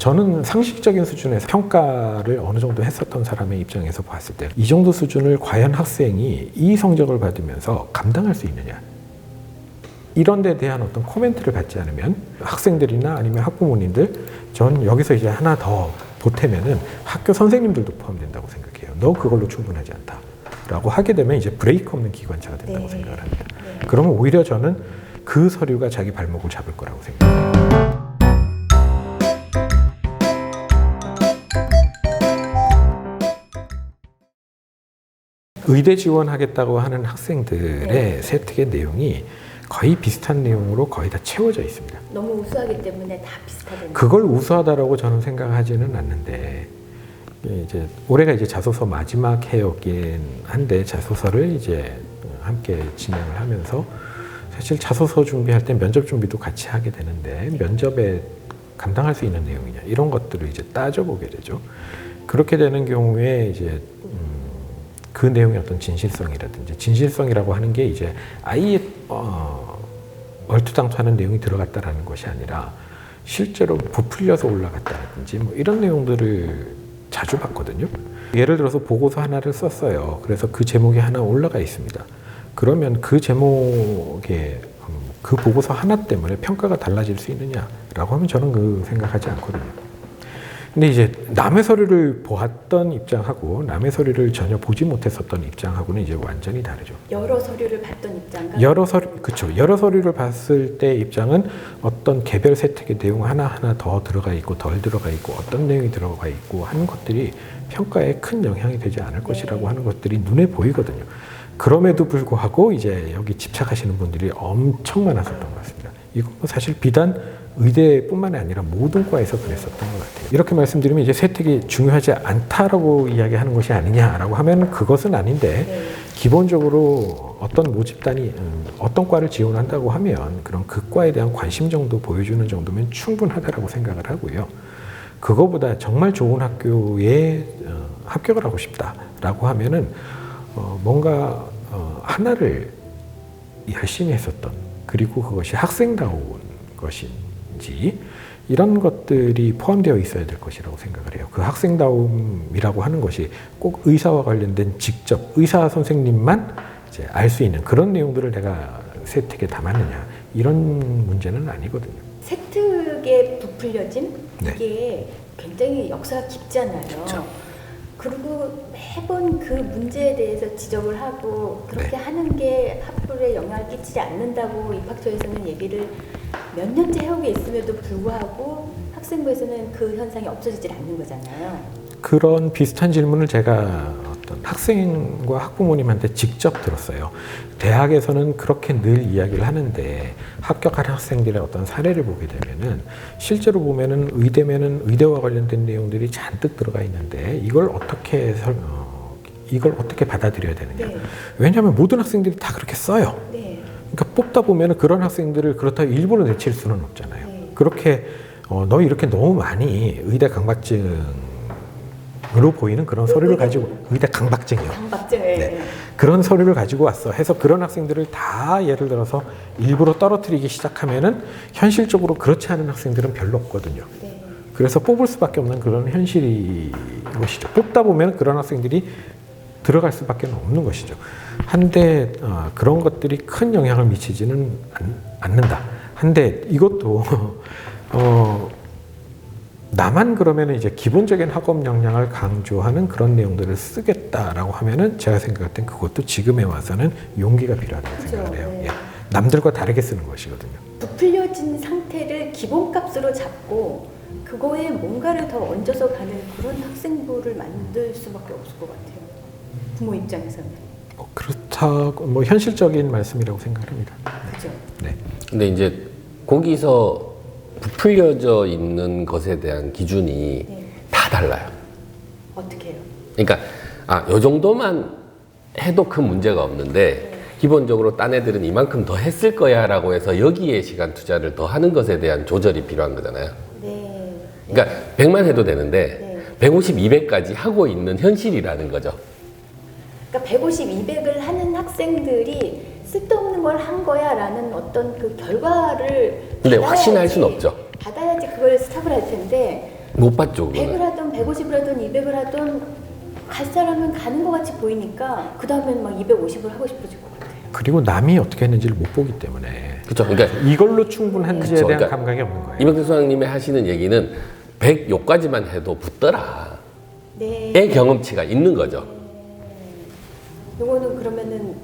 저는 상식적인 수준에서 평가를 어느 정도 했었던 사람의 입장에서 봤을 때 이 정도 수준을 과연 학생이 이 성적을 받으면서 감당할 수 있느냐, 이런 데 대한 어떤 코멘트를 받지 않으면 학생들이나 아니면 학부모님들, 전 여기서 이제 하나 더 보태면은 학교 선생님들도 포함된다고 생각해요. 너 그걸로 충분하지 않다 라고 하게 되면 이제 브레이크 없는 기관차가 된다고 네. 생각을 합니다. 그러면 오히려 저는 그 서류가 자기 발목을 잡을 거라고 생각해요. 의대 지원하겠다고 하는 학생들의 세특의 내용이 거의 비슷한 내용으로 거의 다 채워져 있습니다. 너무 우수하기 때문에 다 비슷하다는. 그걸 우수하다라고 저는 생각하지는 않는데, 이제 올해가 이제 자소서 마지막 해였긴 한데 자소서를 이제 함께 진행을 하면서 사실 자소서 준비할 때 면접 준비도 같이 하게 되는데 면접에 감당할 수 있는 내용이냐 이런 것들을 이제 따져보게 되죠. 그렇게 되는 경우에 이제 그 내용의 어떤 진실성이라든지, 진실성이라고 하는 게 이제 아예 얼토당토하는 내용이 들어갔다라는 것이 아니라 실제로 부풀려서 올라갔다든지 뭐 이런 내용들을 자주 봤거든요. 예를 들어서 보고서 하나를 썼어요. 그래서 그 제목이 하나 올라가 있습니다. 그러면 그 제목에 그 보고서 하나 때문에 평가가 달라질 수 있느냐라고 하면 저는 그 생각하지 않거든요. 근데 이제 남의 서류를 보았던 입장하고 남의 서류를 전혀 보지 못했었던 입장하고는 이제 완전히 다르죠. 여러 서류를 봤던 입장과 그렇죠. 여러 서류를 봤을 때 입장은 어떤 개별 세특의 내용 하나하나 더 들어가 있고 덜 들어가 있고 어떤 내용이 들어가 있고 하는 것들이 평가에 큰 영향이 되지 않을 것이라고 하는 것들이 눈에 보이거든요. 그럼에도 불구하고 이제 여기 집착하시는 분들이 엄청 많았었던 것 같습니다. 이건 뭐 사실 비단 의대뿐만 아니라 모든 과에서 그랬었던 것 같아요. 이렇게 말씀드리면 이제 세특이 중요하지 않다라고 이야기하는 것이 아니냐라고 하면 그것은 아닌데, 기본적으로 어떤 모집단이 어떤 과를 지원한다고 하면 그런 그 과에 대한 관심 정도 보여주는 정도면 충분하다라고 생각을 하고요. 그거보다 정말 좋은 학교에 합격을 하고 싶다라고 하면은 뭔가 하나를 열심히 했었던, 그리고 그것이 학생다운 것인지 이런 것들이 포함되어 있어야 될 것이라고 생각을 해요. 그 학생다움이라고 하는 것이 꼭 의사와 관련된 직접 의사 선생님만 이제 알 수 있는 그런 내용들을 내가 세특에 담았느냐 이런 문제는 아니거든요. 세특에 부풀려진 네. 이게 굉장히 역사가 깊잖아요. 그렇죠. 그리고 매번 그 문제에 대해서 지적을 하고 그렇게 네. 하는 게 학부에 영향을 끼치지 않는다고 입학처에서는 얘기를 몇 년째 해오고 있음에도 불구하고 학생부에서는 그 현상이 없어지질 않는 거잖아요. 그런 비슷한 질문을 제가 어떤 학생과 학부모님한테 직접 들었어요. 대학에서는 그렇게 늘 이야기를 하는데 합격한 학생들의 어떤 사례를 보게 되면은 실제로 보면은 의대면은 의대와 관련된 내용들이 잔뜩 들어가 있는데 이걸 어떻게 받아들여야 되느냐. 네. 왜냐하면 모든 학생들이 다 그렇게 써요. 네. 그러니까 뽑다 보면은 그런 학생들을 그렇다고 일부러 내칠 수는 없잖아요. 네. 그렇게 너 이렇게 너무 많이 의대 강박증 으로 보이는 그런 서류를 가지고, 의대 강박증이요. 강박증. 네. 그런 서류를 가지고 왔어 해서 그런 학생들을 다 예를 들어서 일부러 떨어뜨리기 시작하면은 현실적으로 그렇지 않은 학생들은 별로 없거든요. 네. 그래서 뽑을 수밖에 없는 그런 현실이 것이죠. 뽑다 보면 그런 학생들이 들어갈 수밖에 없는 것이죠. 한데 그런 것들이 큰 영향을 미치지는 않는다. 한데 이것도 나만 그러면 이제 기본적인 학업 역량을 강조하는 그런 내용들을 쓰겠다라고 하면은 제가 생각할 땐 그것도 지금에 와서는 용기가 필요하다고 그렇죠. 생각을 해요. 네. 예. 남들과 다르게 쓰는 것이거든요. 부풀려진 상태를 기본값으로 잡고 그거에 뭔가를 더 얹어서 가는 그런 학생부를 만들 수밖에 없을 것 같아요. 부모 입장에서는. 그렇다고 뭐 현실적인 말씀이라고 생각합니다. 그렇죠. 네. 근데 이제 거기서 부풀려져 있는 것에 대한 기준이 다 달라요. 어떻게 해요? 그러니까 요 정도만 해도 큰 문제가 없는데 기본적으로 딴 애들은 이만큼 더 했을 거야 라고 해서 여기에 시간 투자를 더 하는 것에 대한 조절이 필요한 거잖아요. 네. 그러니까 100만 해도 되는데 150, 200까지 하고 있는 현실이라는 거죠. 그러니까 150, 200을 하는 학생들이 쓸데없는 걸 한 거야 라는 어떤 그 결과를 근데 확신할 수는 없죠. 받아야지 그걸 스탑을 할 텐데 못 봤죠, 100을 그거는. 하든 150을 하든 200을 하든 갈 사람은 가는 것 같이 보이니까 그 다음엔 막 250을 하고 싶어질 것 같아요. 그리고 남이 어떻게 했는지를 못 보기 때문에 그렇죠. 그러니까 이걸로 충분한지에 그쵸. 대한 그러니까 감각이 없는 거예요. 이명태 소장님이 하시는 얘기는 100요까지만 해도 붙더라. 네. 의 경험치가 있는 거죠. 요거는 그러면은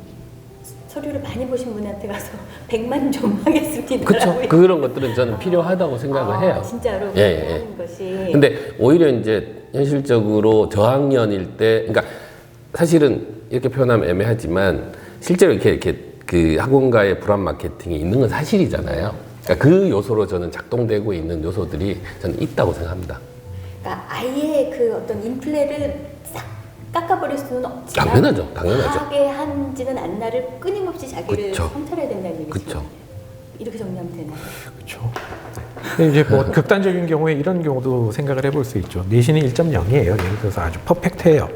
서류를 많이 보신 분한테 가서 100만 좀 하겠습니다. 그렇죠. 그런 것들은 저는 필요하다고 생각을 해요. 진짜로 예, 예. 하는 것이. 근데 오히려 이제 현실적으로 저학년일 때, 그러니까 사실은 이렇게 표현하면 애매하지만 실제로 이렇게 그 학원가의 불안 마케팅이 있는 건 사실이잖아요. 그러니까 그 요소로 저는 작동되고 있는 요소들이 저는 있다고 생각합니다. 그러니까 아예 그 어떤 인플레를 싹 깎아버릴 수는 없지만 당연하죠, 당연하죠. 과하게 한지는 않나를 끊임없이 자기를 그쵸. 성찰해야 된다는 얘기죠. 그쵸. 이렇게 정리하면 되나요? 그렇죠. 근데 이제 뭐 극단적인 경우에 이런 경우도 생각을 해볼 수 있죠. 내신이 1.0이에요. 예를 들어서 아주 퍼펙트해요.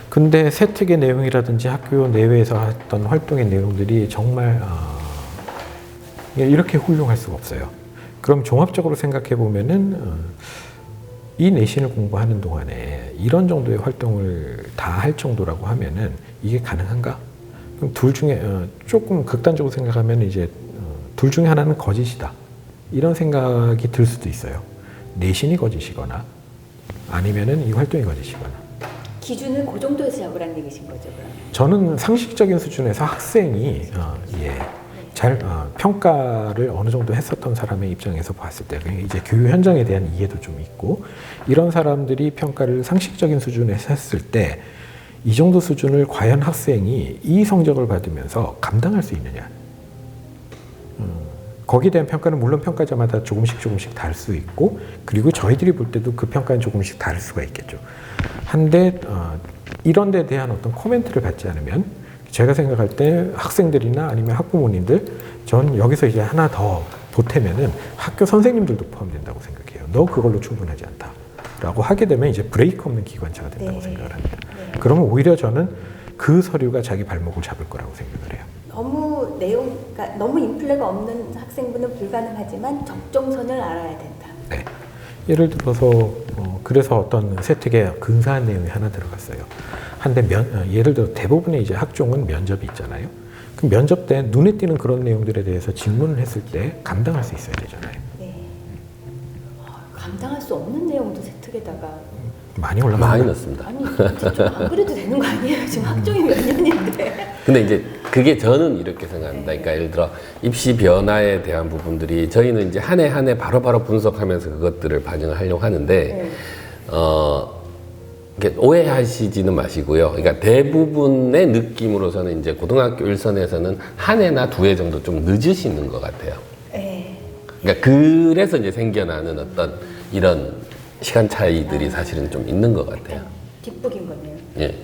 근데 세특의 내용이라든지 학교 내외에서 했던 활동의 내용들이 정말 이렇게 훌륭할 수가 없어요. 그럼 종합적으로 생각해 보면은 이 내신을 공부하는 동안에 이런 정도의 활동을 다 할 정도라고 하면은 이게 가능한가? 그럼 둘 중에 조금 극단적으로 생각하면 이제 둘 중에 하나는 거짓이다. 이런 생각이 들 수도 있어요. 내신이 거짓이거나 아니면은 이 활동이 거짓이거나. 기준을 그 정도에서 잡으라는 얘기신 거죠, 그러면? 저는 상식적인 수준에서 학생이 평가를 어느 정도 했었던 사람의 입장에서 봤을 때 이제 교육 현장에 대한 이해도 좀 있고 이런 사람들이 평가를 상식적인 수준에서 했을 때 이 정도 수준을 과연 학생이 이 성적을 받으면서 감당할 수 있느냐. 거기에 대한 평가는 물론 평가자마다 조금씩 다를 수 있고 그리고 저희들이 볼 때도 그 평가는 조금씩 다를 수가 있겠죠. 한데 이런 데 대한 어떤 코멘트를 받지 않으면 제가 생각할 때 학생들이나 아니면 학부모님들 전 여기서 이제 하나 더 보태면은 학교 선생님들도 포함된다고 생각해요. 너 그걸로 충분하지 않다 라고 하게 되면 이제 브레이크 없는 기관차가 된다고 생각을 합니다. 그러면 오히려 저는 그 서류가 자기 발목을 잡을 거라고 생각을 해요. 그러니까 너무 인플레가 없는 학생분은 불가능하지만 적정선을 알아야 된다. 네. 예를 들어서 그래서 어떤 세특에 근사한 내용이 하나 들어갔어요. 한데 예를 들어 대부분의 이제 학종은 면접이 있잖아요. 그 면접 때 눈에 띄는 그런 내용들에 대해서 질문을 했을 때 감당할 수 있어야 되잖아요. 네. 감당할 수 없는 내용도 세특에다가 많이 올라가요. 많이 넣습니다. 아니 좀 안 그래도 되는 거 아니에요? 지금 학종이 몇 년인데. 근데 이제 그게 저는 이렇게 생각합니다. 그러니까 예를 들어 입시 변화에 대한 부분들이 저희는 이제 한 해 한 해 바로바로 분석하면서 그것들을 반영을 하려고 하는데 이렇게 오해하시지는 마시고요. 그러니까 대부분의 느낌으로서는 이제 고등학교 일선에서는 한 해나 두 해 정도 좀 늦으시는 것 같아요. 네. 그러니까 그래서 이제 생겨나는 어떤 이런 시간 차이들이 사실은 좀 있는 것 같아요. 뒷북인 거네요. 예.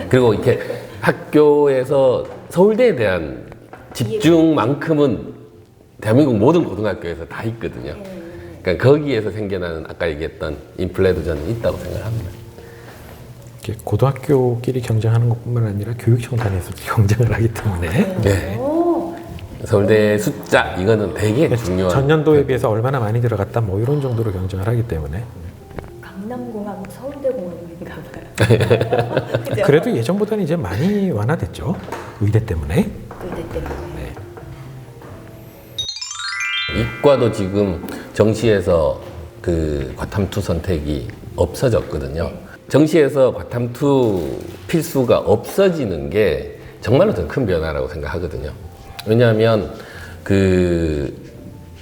그리고 이렇게 학교에서 서울대에 대한 집중만큼은 대한민국 모든 고등학교에서 다 있거든요. 그러니까 거기에서 생겨나는 아까 얘기했던 인플레도 저는 있다고 생각합니다. 이렇게 고등학교끼리 경쟁하는 것뿐만 아니라 교육청단에서도 경쟁을 하기 때문에 네. 서울대 숫자 이거는 되게 중요한. 전년도에 비해서 얼마나 많이 들어갔다 뭐 이런 정도로 경쟁을 하기 때문에 강남공학국 서울대공학국인가 봐요. 그죠? 그래도 예전보다는 이제 많이 완화됐죠. 의대 때문에. 의대 때문에. 이과도 지금 정시에서 그 과탐2 선택이 없어졌거든요. 정시에서 과탐2 필수가 없어지는 게 정말로 더 큰 변화라고 생각하거든요. 왜냐하면 그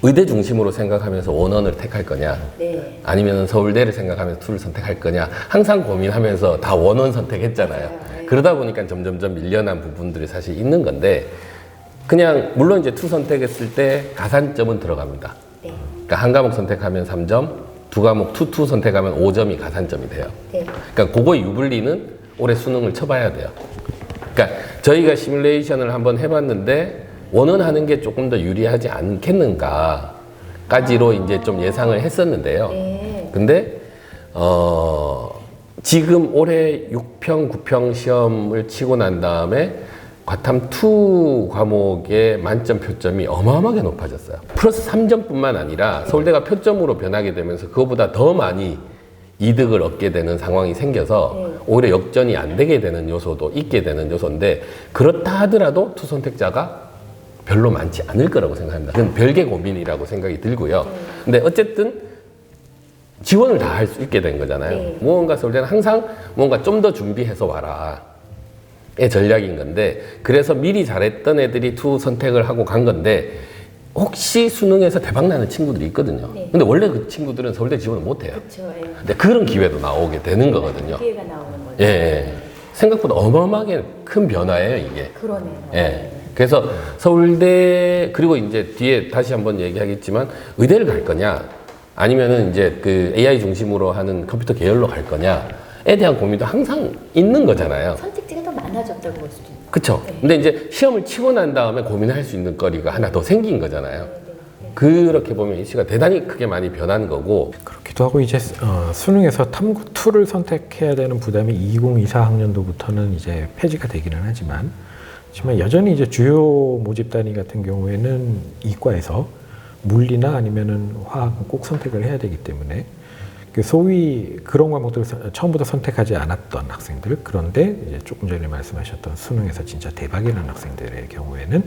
의대 중심으로 생각하면서 원원을 택할 거냐, 네. 아니면 서울대를 생각하면서 투를 선택할 거냐 항상 고민하면서 다 원원 선택했잖아요. 네. 그러다 보니까 점점점 밀려난 부분들이 사실 있는 건데 그냥 물론 이제 투 선택했을 때 가산점은 들어갑니다. 네. 그러니까 한 과목 선택하면 3점, 두 과목 투 선택하면 5점이 가산점이 돼요. 네. 그러니까 그거 유불리는 올해 수능을 쳐봐야 돼요. 그러니까 저희가 시뮬레이션을 한번 해봤는데 원원하는 게 조금 더 유리하지 않겠는가까지로 이제 좀 예상을 했었는데요. 네. 근데 지금 올해 6평, 9평 시험을 치고 난 다음에 과탐 2 과목의 만점 표점이 어마어마하게 높아졌어요. 플러스 3점뿐만 아니라 서울대가 표점으로 변하게 되면서 그거보다 더 많이 이득을 얻게 되는 상황이 생겨서 오히려 역전이 안 되게 되는 요소도 있게 되는 요소인데, 그렇다 하더라도 투 선택자가 별로 많지 않을 거라고 생각합니다. 그건 별개 고민이라고 생각이 들고요. 근데 어쨌든 지원을 다 할 수 있게 된 거잖아요. 무언가 서울대는 항상 뭔가 좀 더 준비해서 와라 의 전략인 건데, 그래서 미리 잘했던 애들이 투 선택을 하고 간 건데, 혹시 수능에서 대박 나는 친구들이 있거든요. 근데 원래 그 친구들은 서울대 지원을 못 해요. 그렇죠. 예. 근데 그런 기회도 나오게 되는 거거든요. 기회가 나오는 거죠. 예, 예. 생각보다 어마어마하게 큰 변화예요, 이게. 그러네요. 예. 그래서 서울대, 그리고 이제 뒤에 다시 한번 얘기하겠지만, 의대를 갈 거냐, 아니면은 이제 그 AI 중심으로 하는 컴퓨터 계열로 갈 거냐에 대한 고민도 항상 있는 거잖아요. 선택지가 더 많아졌다고 볼 수도 있고. 그쵸. 근데 이제 시험을 치고 난 다음에 고민할 수 있는 거리가 하나 더 생긴 거잖아요. 그렇게 보면 이슈가 대단히 크게 많이 변한 거고. 그렇기도 하고 이제 수능에서 탐구 2를 선택해야 되는 부담이 2024학년도부터는 이제 폐지가 되기는 하지만 여전히 이제 주요 모집 단위 같은 경우에는 이과에서 물리나 아니면은 화학은 꼭 선택을 해야 되기 때문에 그 소위 그런 과목들을 처음부터 선택하지 않았던 학생들, 그런데 이제 조금 전에 말씀하셨던 수능에서 진짜 대박이 난 학생들의 경우에는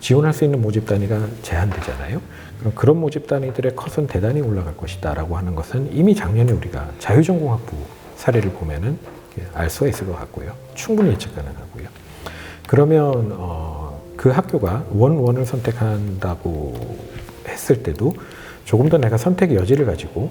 지원할 수 있는 모집 단위가 제한되잖아요. 그럼 그런 모집 단위들의 컷은 대단히 올라갈 것이다라고 하는 것은 이미 작년에 우리가 자유전공학부 사례를 보면은 알 수가 있을 것 같고요. 충분히 예측 가능하고요. 그러면 그 학교가 원을 선택한다고 했을 때도 조금 더 내가 선택의 여지를 가지고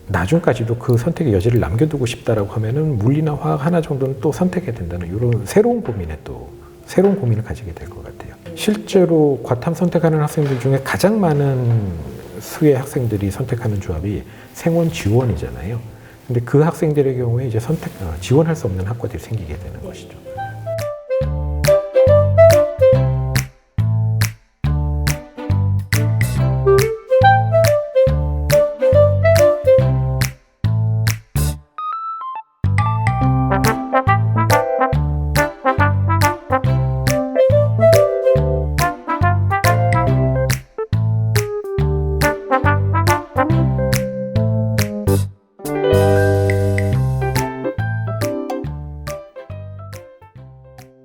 나중까지도 그 선택의 여지를 남겨두고 싶다라고 하면은 물리나 화학 하나 정도는 또 선택해야 된다는 이런 새로운 고민을 가지게 될 것 같아요. 실제로 과탐 선택하는 학생들 중에 가장 많은 수의 학생들이 선택하는 조합이 생원 지원이잖아요. 근데 그 학생들의 경우에 이제 지원할 수 없는 학과들이 생기게 되는 것이죠.